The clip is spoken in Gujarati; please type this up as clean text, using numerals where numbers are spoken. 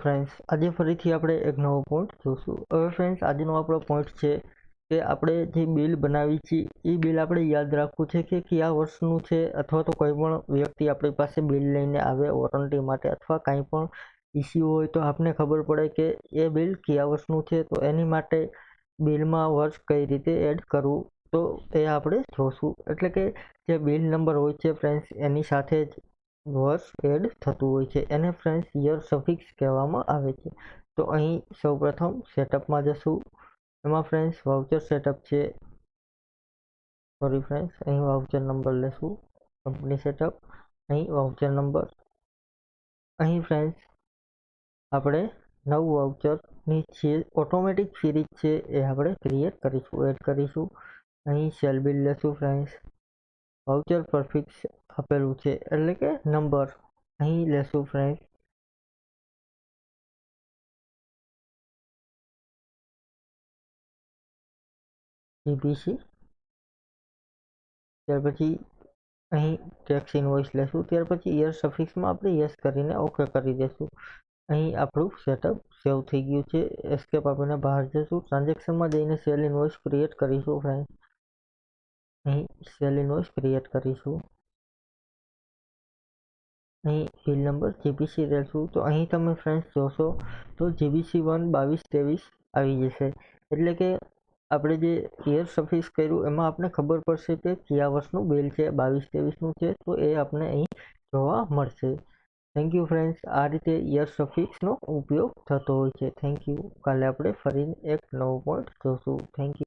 ફ્રેન્ડ્સ, આજે ફરીથી આપણે એક નવો પોઈન્ટ જોશું. હવે ફ્રેન્ડ્સ, આજનો આપણો પોઈન્ટ છે કે આપણે જે બિલ બનાવી છે એ બિલ આપણે યાદ રાખવું છે કે કયા વર્ષનું છે, અથવા તો કોઈ પણ વ્યક્તિ આપણી પાસે બિલ લઈને આવે વોરંટી માટે અથવા કાંઈ પણ ઇસ્યુ હોય તો આપને ખબર પડે કે એ બિલ કયા વર્ષનું છે. તો એની માટે બિલમાં વર્ષ કઈ રીતે એડ કરવું, તો એ આપણે જોશું. એટલે કે જે બિલ નંબર હોય છે ફ્રેન્ડ્સ, એની સાથે જ વર્ષ એડ થતું હોય છે. એને ફ્રેન્ડ્સ યર સફિક્સ કહેવામાં આવે છે. તો અહીં સૌપ્રથમ સેટઅપમાં જશું. એમાં ફ્રેન્ડ્સ વાઉચર સેટઅપ છે. સોરી ફ્રેન્ડ્સ, અહીં વાઉચર નંબર લેશું. કંપની સેટઅપ, અહીં વાઉચર નંબર. અહીં ફ્રેન્ડ્સ આપણે નવું વાઉચરની છે ઓટોમેટિક સિરીઝ છે એ આપણે ક્રિએટ કરીશું, એડ કરીશું. અહીં સેલ બિલ લેશું ફ્રેન્ડ્સ. વાઉચર પરફિક્સ આપેલું છે એટલે કે નંબર અહીં લેશું ફ્રેન્ડ્સ. જીબીસી. ત્યાર પછી અહીં ટેક્સ ઇનવોઇસ લેશું. ત્યાર પછી યર સફિક્સમાં આપણે યસ કરીને ઓકે કરી દેશું. અહીં આપણું સેટઅપ સેવ થઈ ગયું છે. એસ્કેપ આપીને બહાર જશું. ટ્રાન્ઝેક્શનમાં જઈને સેલ ઇનવોઇસ ક્રિએટ કરીશું ફ્રેન્ડ. અહીં સેલ ઇનવોઇસ ક્રિએટ કરીશું. અહીં બિલ નંબર જીબીસી લેશું. તો અહીં તમે ફ્રેન્ડ્સ જોશો તો જીબીસી 1 22 23 આવી જશે. એટલે કે આપણે જે યર સફિક્સ કર્યું એમાં આપણે ખબર પડશે કે કયા વર્ષનું બિલ છે, 22-23નું છે. તો એ આપણે અહીં જોવા મળશે. Thank you friends. આ રીતે યર સફિક્સનો ઉપયોગ થતો હોય છે. Thank you. કાલે આપણે ફરીને એક નવો પોઈન્ટ જોશું. Thank you.